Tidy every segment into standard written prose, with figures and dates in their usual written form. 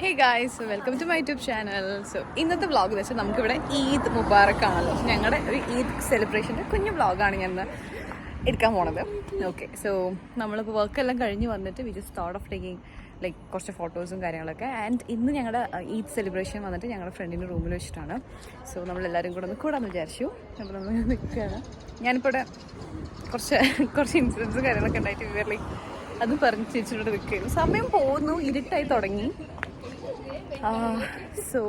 Hey guys, welcome to my YouTube channel. So, ഇന്നത്തെ vlog എന്ന് വെച്ചാൽ നമുക്കിവിടെ ഈദ് മുബാറക് ആണല്ലോ. ഞങ്ങളുടെ ഒരു ഈദ് സെലിബ്രേഷൻ്റെ കുഞ്ഞു വ്ളോഗാണ് ഞാൻ എടുക്കാൻ പോണത്. ഓക്കെ, സോ നമ്മളിപ്പോൾ വർക്കെല്ലാം കഴിഞ്ഞ് വന്നിട്ട് we just thought of taking like കുറച്ച് ഫോട്ടോസും കാര്യങ്ങളൊക്കെ. ആൻഡ് ഇന്ന് ഞങ്ങളുടെ ഈദ് സെലിബ്രേഷൻ വന്നിട്ട് ഞങ്ങളുടെ ഫ്രണ്ടിൻ്റെ റൂമിൽ വെച്ചിട്ടാണ്. സോ നമ്മളെല്ലാവരും കൂടെ ഒന്ന് കൂടാമെന്ന് വിചാരിച്ചു. അപ്പോൾ നമ്മൾ നിൽക്കുകയാണ്. ഞാനിപ്പോൾ ഇവിടെ കുറച്ച് ഇൻസിഡൻസും കാര്യങ്ങളൊക്കെ ഉണ്ടായിട്ട് വിവരലി അത് പറഞ്ഞ് ചേച്ചിയോട് നിൽക്കുകയായിരുന്നു. സമയം പോകുന്നു, ഇരുട്ടായി തുടങ്ങി. So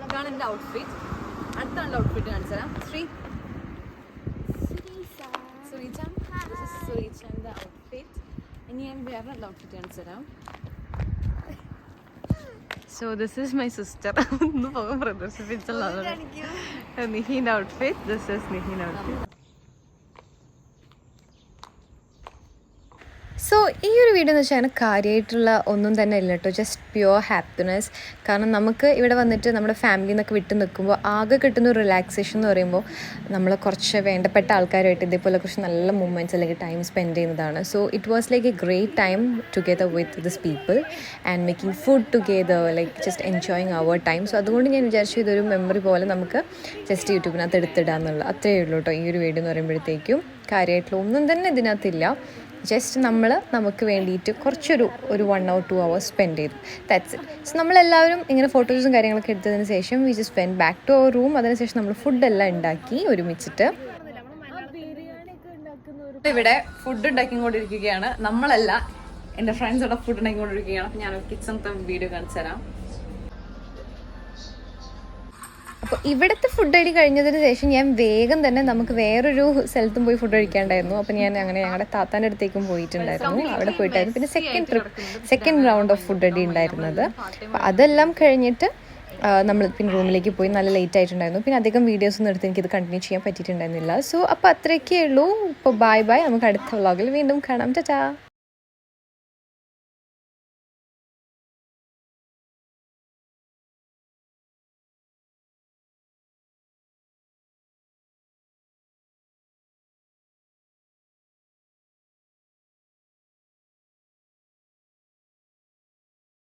ഇതാണ് എൻ്റെ ഔട്ട്ഫിറ്റ്. അടുത്താണ് ഔട്ട്ഫിറ്റ് കാണിച്ചു തരാം. Surichanda outfit. And I am wearing the outfit and Saram. So this is my sister. No brother. So it's a lot. Nihin outfit. This is Nihin outfit. So ഈ ഒരു video എന്ന് വെച്ചാൽ കാര്യമായിട്ടുള്ള ഒന്നും തന്നെ ഇല്ല കേട്ടോ, ജസ്റ്റ് പ്യുവർ ഹാപ്പിനെസ്. കാരണം നമുക്ക് ഇവിടെ വന്നിട്ട് നമ്മുടെ ഫാമിലിയിൽ നിന്നൊക്കെ വിട്ട് നിൽക്കുമ്പോൾ ആകെ കിട്ടുന്ന ഒരു റിലാക്സേഷൻ എന്ന് പറയുമ്പോൾ നമ്മൾ കുറച്ച് വേണ്ടപ്പെട്ട ആൾക്കാരുമായിട്ട് ഇതേപോലെ കുറച്ച് നല്ല മൂമെൻറ്റ്സ് അല്ലെങ്കിൽ ടൈം സ്പെൻഡ് ചെയ്യുന്നതാണ്. So it was like a great time together with this people and making food together, like just enjoying our time. So അതുകൊണ്ട് ഞാൻ വിചാരിച്ചു ഇതൊരു മെമ്മറി പോലെ നമുക്ക് ജസ്റ്റ് യൂട്യൂബിനകത്ത് എടുത്തിടാന്നുള്ളത്. അത്രയേ ഉള്ളൂ കേട്ടോ ഈ ഒരു വീഡിയോ എന്ന് പറയുമ്പോഴത്തേക്കും. കാര്യമായിട്ടുള്ള ഒന്നും തന്നെ ഇതിനകത്തില്ല. ജസ്റ്റ് നമുക്ക് വേണ്ടിയിട്ട് കുറച്ചൊരു 1 or 2 hours സ്പെൻഡ് ചെയ്തു. That's it. സോ നമ്മളെല്ലാവരും ഇങ്ങനെ ഫോട്ടോസും കാര്യങ്ങളൊക്കെ എടുത്തതിന് ശേഷം we just went back to our room. അതിനുശേഷം നമ്മൾ ഫുഡെല്ലാം ഉണ്ടാക്കി ഒരുമിച്ചിട്ട് ഇവിടെ ഫുഡ് ഉണ്ടാക്കിക്കൊണ്ടിരിക്കുകയാണ്. നമ്മളല്ല, എൻ്റെ ഫ്രണ്ട്സ് ഇവിടെ ഫുഡ് ഉണ്ടാക്കിക്കൊണ്ടിരിക്കുകയാണ്. അപ്പം ഞാൻ കിച്ചണത്തെ വീഡിയോ കാണിച്ചു തരാം. അപ്പോൾ ഇവിടുത്തെ ഫുഡ് അടി കഴിഞ്ഞതിന് ശേഷം ഞാൻ വേഗം തന്നെ നമുക്ക് വേറൊരു സ്ഥലത്തും പോയി ഫുഡ് കഴിക്കാണ്ടായിരുന്നു. അപ്പോൾ ഞാൻ അങ്ങനെ ഞങ്ങളുടെ താത്താൻ്റെ അടുത്തേക്കും പോയിട്ടുണ്ടായിരുന്നു. അവിടെ പോയിട്ടായിരുന്നു പിന്നെ സെക്കൻഡ് റൗണ്ട് ഓഫ് ഫുഡ് അടി ഉണ്ടായിരുന്നത്. അപ്പോൾ അതെല്ലാം കഴിഞ്ഞിട്ട് നമ്മൾ പിന്നെ റൂമിലേക്ക് പോയി. നല്ല ലേറ്റ് ആയിട്ടുണ്ടായിരുന്നു. പിന്നെ അധികം വീഡിയോസൊന്നും എടുത്ത് എനിക്കിത് കണ്ടിന്യൂ ചെയ്യാൻ പറ്റിയിട്ടുണ്ടായിരുന്നില്ല. സോ അപ്പോൾ അത്രയൊക്കെ ഉള്ളൂ. ഇപ്പോൾ ബൈ. നമുക്ക് അടുത്ത വ്ളോഗിൽ വീണ്ടും കാണാം. ടാറ്റാ.